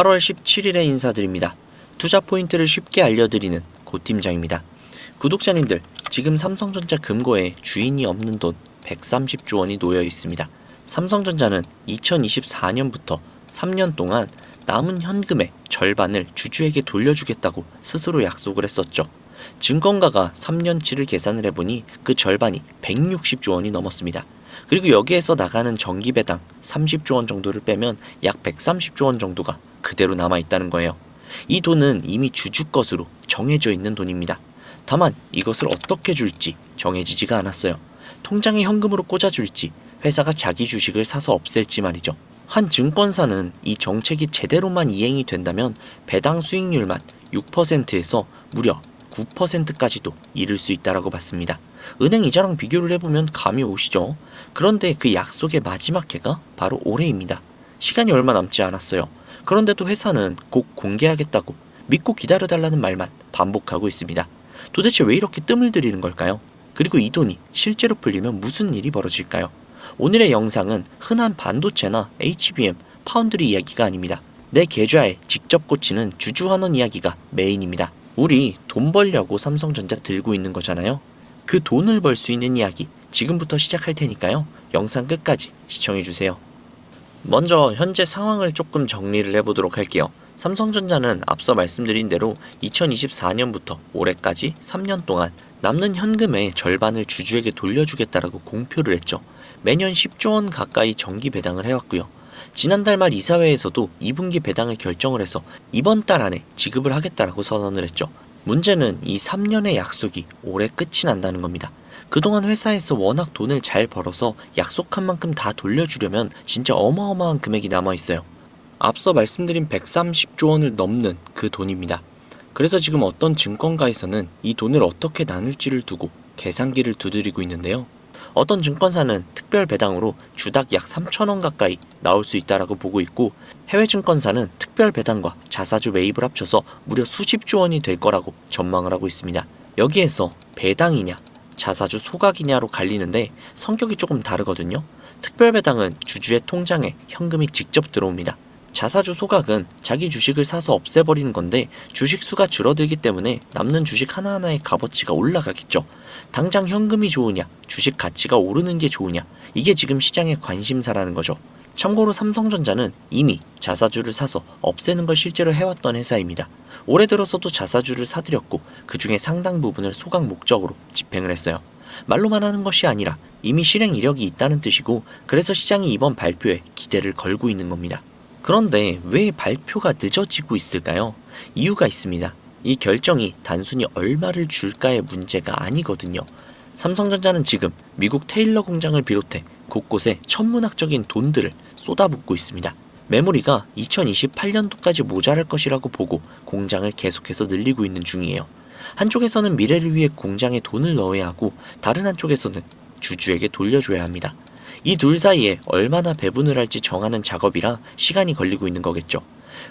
8월 17일에 인사드립니다. 투자 포인트를 쉽게 알려드리는 고 팀장입니다. 구독자님들, 지금 삼성전자 금고에 주인이 없는 돈 130조 원이 놓여 있습니다. 삼성전자는 2024년부터 3년 동안 남은 현금의 절반을 주주에게 돌려주겠다고 스스로 약속을 했었죠. 증권가가 3년치를 계산을 해보니 그 절반이 160조 원이 넘었습니다. 그리고 여기에서 나가는 정기배당 30조 원 정도를 빼면 약 130조 원 정도가 그대로 남아있다는 거예요. 이 돈은 이미 주주 것으로 정해져 있는 돈입니다. 다만 이것을 어떻게 줄지 정해지지가 않았어요. 통장에 현금으로 꽂아줄지 회사가 자기 주식을 사서 없앨지 말이죠. 한 증권사는 이 정책이 제대로만 이행이 된다면 배당 수익률만 6%에서 무려 9%까지도 이를 수 있다라고 봤습니다. 은행 이자랑 비교를 해보면 감이 오시죠? 그런데 그 약속의 마지막 해가 바로 올해입니다. 시간이 얼마 남지 않았어요. 그런데도 회사는 꼭 공개하겠다고 믿고 기다려달라는 말만 반복하고 있습니다. 도대체 왜 이렇게 뜸을 들이는 걸까요? 그리고 이 돈이 실제로 풀리면 무슨 일이 벌어질까요? 오늘의 영상은 흔한 반도체나 HBM, 파운드리 이야기가 아닙니다. 내 계좌에 직접 꽂히는 주주환원 이야기가 메인입니다. 우리 돈 벌려고 삼성전자 들고 있는 거잖아요. 그 돈을 벌 수 있는 이야기 지금부터 시작할 테니까요. 영상 끝까지 시청해주세요. 먼저 현재 상황을 조금 정리를 해보도록 할게요. 삼성전자는 앞서 말씀드린 대로 2024년부터 올해까지 3년 동안 남는 현금의 절반을 주주에게 돌려주겠다라고 공표를 했죠. 매년 10조 원 가까이 정기 배당을 해왔고요. 지난달 말 이사회에서도 2분기 배당을 결정을 해서 이번 달 안에 지급을 하겠다라고 선언을 했죠. 문제는 이 3년의 약속이 올해 끝이 난다는 겁니다. 그동안 회사에서 워낙 돈을 잘 벌어서 약속한 만큼 다 돌려주려면 진짜 어마어마한 금액이 남아있어요. 앞서 말씀드린 130조 원을 넘는 그 돈입니다. 그래서 지금 어떤 증권가에서는 이 돈을 어떻게 나눌지를 두고 계산기를 두드리고 있는데요. 어떤 증권사는 특별 배당으로 주당 약 3천원 가까이 나올 수 있다라고 보고 있고, 해외 증권사는 특별 배당과 자사주 매입을 합쳐서 무려 수십조 원이 될 거라고 전망을 하고 있습니다. 여기에서 배당이냐 자사주 소각이냐로 갈리는데 성격이 조금 다르거든요. 특별 배당은 주주의 통장에 현금이 직접 들어옵니다. 자사주 소각은 자기 주식을 사서 없애버리는 건데 주식 수가 줄어들기 때문에 남는 주식 하나하나의 값어치가 올라가겠죠. 당장 현금이 좋으냐, 주식 가치가 오르는 게 좋으냐, 이게 지금 시장의 관심사라는 거죠. 참고로 삼성전자는 이미 자사주를 사서 없애는 걸 실제로 해왔던 회사입니다. 올해 들어서도 자사주를 사들였고 그 중에 상당 부분을 소각 목적으로 집행을 했어요. 말로만 하는 것이 아니라 이미 실행 이력이 있다는 뜻이고, 그래서 시장이 이번 발표에 기대를 걸고 있는 겁니다. 그런데 왜 발표가 늦어지고 있을까요? 이유가 있습니다. 이 결정이 단순히 얼마를 줄까의 문제가 아니거든요. 삼성전자는 지금 미국 테일러 공장을 비롯해 곳곳에 천문학적인 돈들을 쏟아붓고 있습니다. 메모리가 2028년도까지 모자랄 것이라고 보고 공장을 계속해서 늘리고 있는 중이에요. 한쪽에서는 미래를 위해 공장에 돈을 넣어야 하고, 다른 한쪽에서는 주주에게 돌려줘야 합니다. 이 둘 사이에 얼마나 배분을 할지 정하는 작업이라 시간이 걸리고 있는 거겠죠.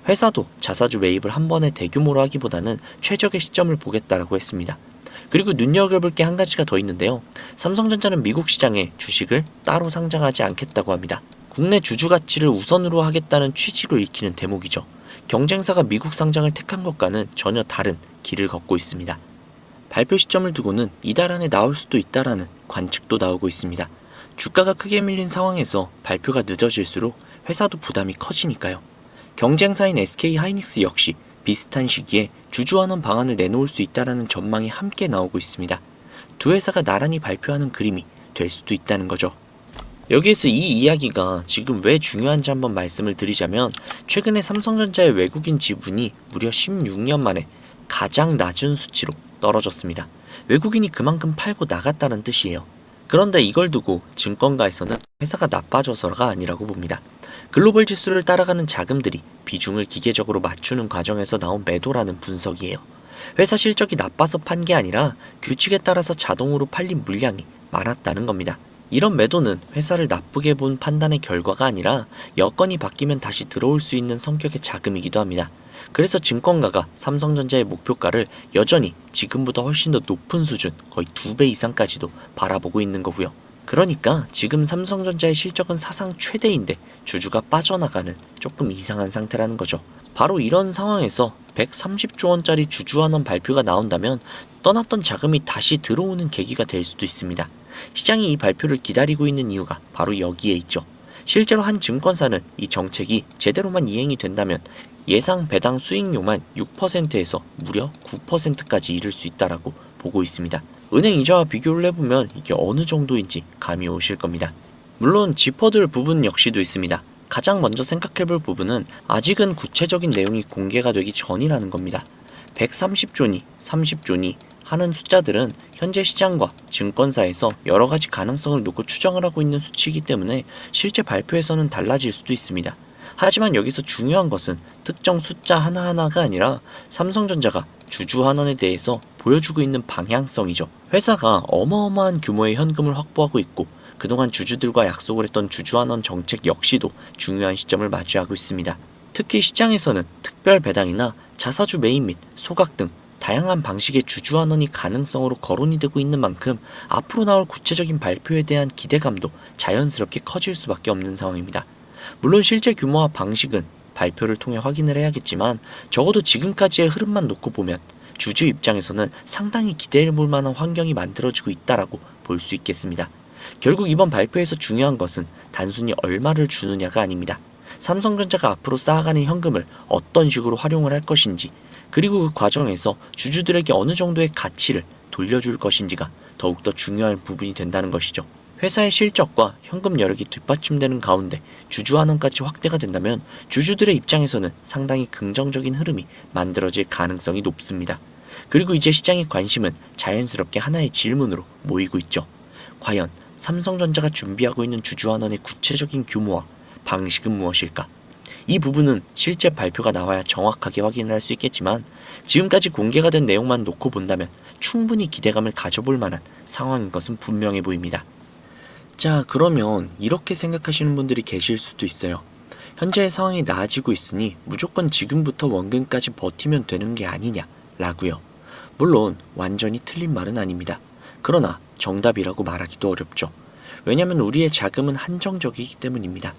회사도 자사주 매입을 한 번에 대규모로 하기보다는 최적의 시점을 보겠다라고 했습니다. 그리고 눈여겨볼 게 한 가지가 더 있는데요. 삼성전자는 미국 시장에 주식을 따로 상장하지 않겠다고 합니다. 국내 주주 가치를 우선으로 하겠다는 취지로 읽히는 대목이죠. 경쟁사가 미국 상장을 택한 것과는 전혀 다른 길을 걷고 있습니다. 발표 시점을 두고는 이달 안에 나올 수도 있다라는 관측도 나오고 있습니다. 주가가 크게 밀린 상황에서 발표가 늦어질수록 회사도 부담이 커지니까요. 경쟁사인 SK하이닉스 역시 비슷한 시기에 주주환원 방안을 내놓을 수 있다는 전망이 함께 나오고 있습니다. 두 회사가 나란히 발표하는 그림이 될 수도 있다는 거죠. 여기에서 이 이야기가 지금 왜 중요한지 한번 말씀을 드리자면, 최근에 삼성전자의 외국인 지분이 무려 16년 만에 가장 낮은 수치로 떨어졌습니다. 외국인이 그만큼 팔고 나갔다는 뜻이에요. 그런데 이걸 두고 증권가에서는 회사가 나빠져서가 아니라고 봅니다. 글로벌 지수를 따라가는 자금들이 비중을 기계적으로 맞추는 과정에서 나온 매도라는 분석이에요. 회사 실적이 나빠서 판 게 아니라 규칙에 따라서 자동으로 팔린 물량이 많았다는 겁니다. 이런 매도는 회사를 나쁘게 본 판단의 결과가 아니라 여건이 바뀌면 다시 들어올 수 있는 성격의 자금이기도 합니다. 그래서 증권가가 삼성전자의 목표가를 여전히 지금보다 훨씬 더 높은 수준, 거의 2배 이상까지도 바라보고 있는 거고요. 그러니까 지금 삼성전자의 실적은 사상 최대인데 주주가 빠져나가는 조금 이상한 상태라는 거죠. 바로 이런 상황에서 130조 원짜리 주주환원 발표가 나온다면 떠났던 자금이 다시 들어오는 계기가 될 수도 있습니다. 시장이 이 발표를 기다리고 있는 이유가 바로 여기에 있죠. 실제로 한 증권사는 이 정책이 제대로만 이행이 된다면 예상 배당 수익률만 6%에서 무려 9%까지 이를 수 있다라고 보고 있습니다. 은행 이자와 비교를 해보면 이게 어느 정도인지 감이 오실 겁니다. 물론 짚어둘 부분 역시도 있습니다. 가장 먼저 생각해볼 부분은 아직은 구체적인 내용이 공개가 되기 전이라는 겁니다. 130조니 30조니 하는 숫자들은 현재 시장과 증권사에서 여러 가지 가능성을 놓고 추정을 하고 있는 수치이기 때문에 실제 발표에서는 달라질 수도 있습니다. 하지만 여기서 중요한 것은 특정 숫자 하나하나가 아니라 삼성전자가 주주환원에 대해서 보여주고 있는 방향성이죠. 회사가 어마어마한 규모의 현금을 확보하고 있고 그동안 주주들과 약속을 했던 주주환원 정책 역시도 중요한 시점을 마주하고 있습니다. 특히 시장에서는 특별 배당이나 자사주 매입 및 소각 등 다양한 방식의 주주환원이 가능성으로 거론이 되고 있는 만큼 앞으로 나올 구체적인 발표에 대한 기대감도 자연스럽게 커질 수밖에 없는 상황입니다. 물론 실제 규모와 방식은 발표를 통해 확인을 해야겠지만 적어도 지금까지의 흐름만 놓고 보면 주주 입장에서는 상당히 기대해볼 만한 환경이 만들어지고 있다라고 볼 수 있겠습니다. 결국 이번 발표에서 중요한 것은 단순히 얼마를 주느냐가 아닙니다. 삼성전자가 앞으로 쌓아가는 현금을 어떤 식으로 활용을 할 것인지, 그리고 그 과정에서 주주들에게 어느 정도의 가치를 돌려줄 것인지가 더욱더 중요한 부분이 된다는 것이죠. 회사의 실적과 현금 여력이 뒷받침되는 가운데 주주환원까지 확대가 된다면 주주들의 입장에서는 상당히 긍정적인 흐름이 만들어질 가능성이 높습니다. 그리고 이제 시장의 관심은 자연스럽게 하나의 질문으로 모이고 있죠. 과연 삼성전자가 준비하고 있는 주주환원의 구체적인 규모와 방식은 무엇일까? 이 부분은 실제 발표가 나와야 정확하게 확인을 할 수 있겠지만 지금까지 공개가 된 내용만 놓고 본다면 충분히 기대감을 가져볼 만한 상황인 것은 분명해 보입니다. 자, 그러면 이렇게 생각하시는 분들이 계실 수도 있어요. 현재의 상황이 나아지고 있으니 무조건 지금부터 원금까지 버티면 되는 게 아니냐 라고요. 물론 완전히 틀린 말은 아닙니다. 그러나 정답이라고 말하기도 어렵죠. 왜냐하면 우리의 자금은 한정적이기 때문입니다.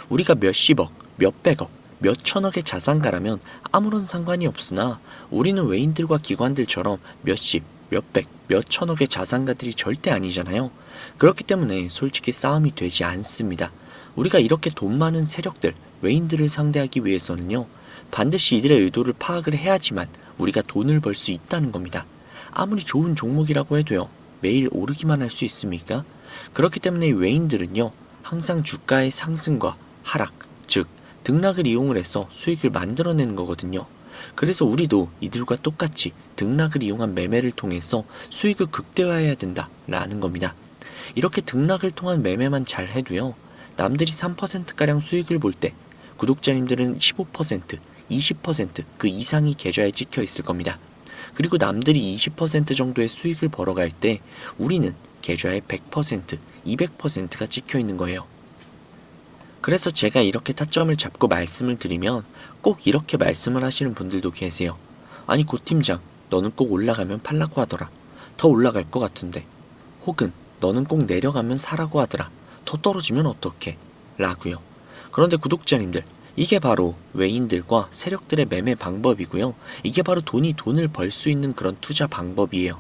우리가 몇십억, 몇백억, 몇천억의 자산가라면 아무런 상관이 없으나 우리는 외인들과 기관들처럼 몇십, 몇백, 몇천억의 자산가들이 절대 아니잖아요. 그렇기 때문에 솔직히 싸움이 되지 않습니다. 우리가 이렇게 돈 많은 세력들, 외인들을 상대하기 위해서는요, 반드시 이들의 의도를 파악을 해야지만 우리가 돈을 벌 수 있다는 겁니다. 아무리 좋은 종목이라고 해도요, 매일 오르기만 할 수 있습니까? 그렇기 때문에 외인들은요, 항상 주가의 상승과 하락, 즉 등락을 이용을 해서 수익을 만들어내는 거거든요. 그래서 우리도 이들과 똑같이 등락을 이용한 매매를 통해서 수익을 극대화해야 된다라는 겁니다. 이렇게 등락을 통한 매매만 잘 해도요, 남들이 3%가량 수익을 볼 때 구독자님들은 15%, 20% 그 이상이 계좌에 찍혀 있을 겁니다. 그리고 남들이 20% 정도의 수익을 벌어갈 때 우리는 계좌에 100%, 200%가 찍혀 있는 거예요. 그래서 제가 이렇게 타점을 잡고 말씀을 드리면 꼭 이렇게 말씀을 하시는 분들도 계세요. 아니 고 팀장, 너는 꼭 올라가면 팔라고 하더라. 더 올라갈 것 같은데. 혹은 너는 꼭 내려가면 사라고 하더라. 더 떨어지면 어떡해? 라고요. 그런데 구독자님들, 이게 바로 외인들과 세력들의 매매 방법이고요. 이게 바로 돈을 벌 수 있는 그런 투자 방법이에요.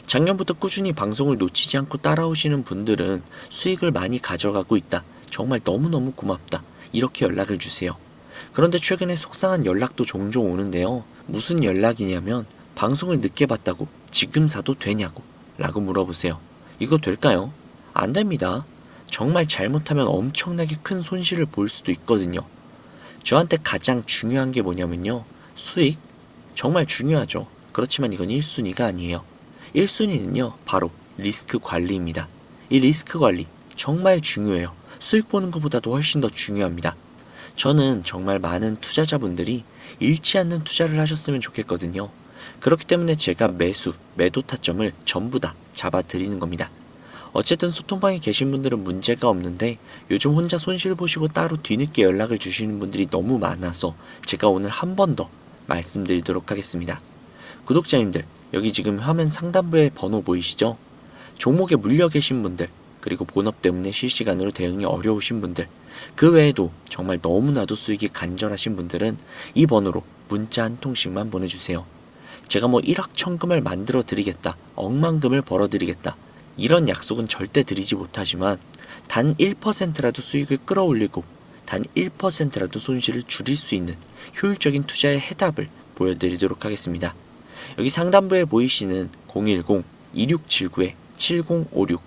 작년부터 꾸준히 방송을 놓치지 않고 따라오시는 분들은 수익을 많이 가져가고 있다. 정말 너무너무 고맙다. 이렇게 연락을 주세요. 그런데 최근에 속상한 연락도 종종 오는데요. 무슨 연락이냐면 방송을 늦게 봤다고 지금 사도 되냐고 라고 물어보세요. 이거 될까요? 안 됩니다. 정말 잘못하면 엄청나게 큰 손실을 볼 수도 있거든요. 저한테 가장 중요한 게 뭐냐면요. 수익? 정말 중요하죠. 그렇지만 이건 1순위가 아니에요. 1순위는요. 바로 리스크 관리입니다. 이 리스크 관리 정말 중요해요. 수익 보는 것보다도 훨씬 더 중요합니다. 저는 정말 많은 투자자분들이 잃지 않는 투자를 하셨으면 좋겠거든요. 그렇기 때문에 제가 매도 타점을 전부 다 잡아드리는 겁니다. 어쨌든 소통방에 계신 분들은 문제가 없는데 요즘 혼자 손실 보시고 따로 뒤늦게 연락을 주시는 분들이 너무 많아서 제가 오늘 한 번 더 말씀드리도록 하겠습니다. 구독자님들, 여기 지금 화면 상단부에 번호 보이시죠? 종목에 물려 계신 분들, 그리고 본업 때문에 실시간으로 대응이 어려우신 분들, 그 외에도 정말 너무나도 수익이 간절하신 분들은 이 번호로 문자 한 통씩만 보내주세요. 제가 뭐 1억 천금을 만들어 드리겠다, 억만금을 벌어 드리겠다, 이런 약속은 절대 드리지 못하지만 단 1%라도 수익을 끌어올리고 단 1%라도 손실을 줄일 수 있는 효율적인 투자의 해답을 보여드리도록 하겠습니다. 여기 상단부에 보이시는 010-2679-7056,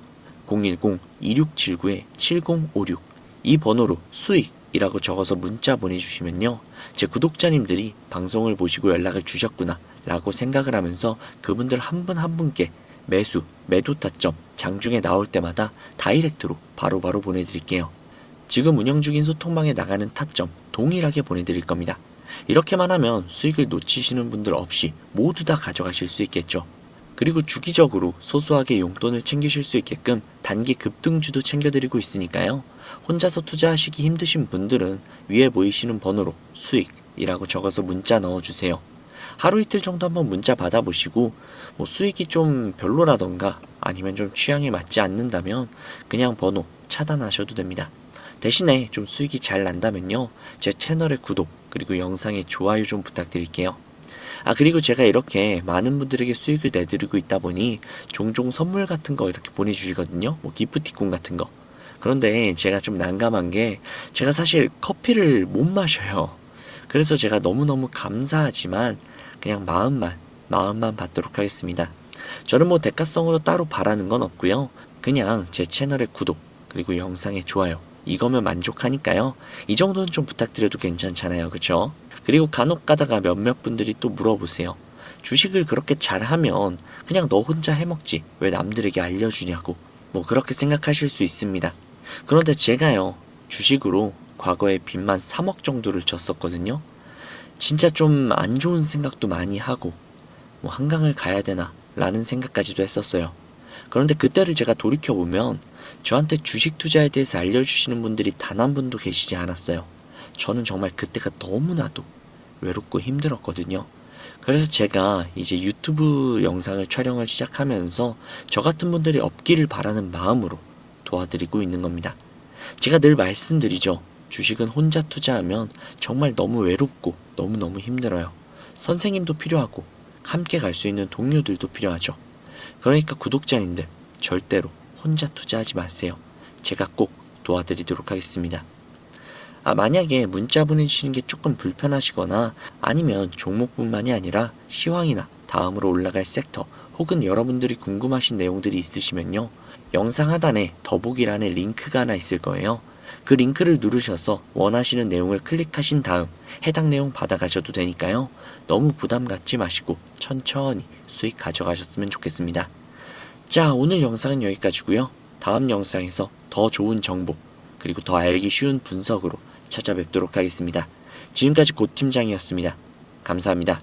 010-2679-7056 이 번호로 수익이라고 적어서 문자 보내주시면요, 제 구독자님들이 방송을 보시고 연락을 주셨구나 라고 생각을 하면서 그분들 한 분 한 분께 매수, 매도 타점 장중에 나올 때마다 다이렉트로 바로바로 보내드릴게요. 지금 운영 중인 소통방에 나가는 타점 동일하게 보내드릴 겁니다. 이렇게만 하면 수익을 놓치시는 분들 없이 모두 다 가져가실 수 있겠죠. 그리고 주기적으로 소소하게 용돈을 챙기실 수 있게끔 단기 급등주도 챙겨드리고 있으니까요. 혼자서 투자하시기 힘드신 분들은 위에 보이시는 번호로 수익이라고 적어서 문자 넣어주세요. 하루 이틀 정도 한번 문자 받아보시고 뭐 수익이 좀 별로라던가 아니면 좀 취향에 맞지 않는다면 그냥 번호 차단하셔도 됩니다. 대신에 좀 수익이 잘 난다면요, 제 채널의 구독 그리고 영상의 좋아요 좀 부탁드릴게요. 그리고 제가 이렇게 많은 분들에게 수익을 내드리고 있다 보니 종종 선물 같은 거 이렇게 보내주시거든요. 뭐 기프티콘 같은 거. 그런데 제가 좀 난감한 게 제가 사실 커피를 못 마셔요. 그래서 제가 너무너무 감사하지만 그냥 마음만 받도록 하겠습니다. 저는 뭐 대가성으로 따로 바라는 건 없고요. 그냥 제 채널의 구독 그리고 영상의 좋아요 이거면 만족하니까요. 이 정도는 좀 부탁드려도 괜찮잖아요. 그쵸? 그리고 간혹 가다가 몇몇 분들이 또 물어보세요. 주식을 그렇게 잘하면 그냥 너 혼자 해먹지 왜 남들에게 알려주냐고. 뭐 그렇게 생각하실 수 있습니다. 그런데 제가요, 주식으로 과거에 빚만 3억 정도를 졌었거든요. 진짜 좀 안 좋은 생각도 많이 하고 뭐 한강을 가야 되나 라는 생각까지도 했었어요. 그런데 그때를 제가 돌이켜보면 저한테 주식 투자에 대해서 알려주시는 분들이 단 한 분도 계시지 않았어요. 저는 정말 그때가 너무나도 외롭고 힘들었거든요. 그래서 제가 이제 유튜브 영상을 촬영을 시작하면서 저 같은 분들이 없기를 바라는 마음으로 도와드리고 있는 겁니다. 제가 늘 말씀드리죠. 주식은 혼자 투자하면 정말 너무 외롭고 너무너무 힘들어요. 선생님도 필요하고 함께 갈 수 있는 동료들도 필요하죠. 그러니까 구독자님들 절대로 혼자 투자하지 마세요. 제가 꼭 도와드리도록 하겠습니다. 만약에 문자 보내주시는 게 조금 불편하시거나 아니면 종목뿐만이 아니라 시황이나 다음으로 올라갈 섹터 혹은 여러분들이 궁금하신 내용들이 있으시면요, 영상 하단에 더보기란에 링크가 하나 있을 거예요. 그 링크를 누르셔서 원하시는 내용을 클릭하신 다음 해당 내용 받아가셔도 되니까요. 너무 부담 갖지 마시고 천천히 수익 가져가셨으면 좋겠습니다. 자, 오늘 영상은 여기까지고요. 다음 영상에서 더 좋은 정보 그리고 더 알기 쉬운 분석으로 찾아뵙도록 하겠습니다. 지금까지 고팀장이었습니다. 감사합니다.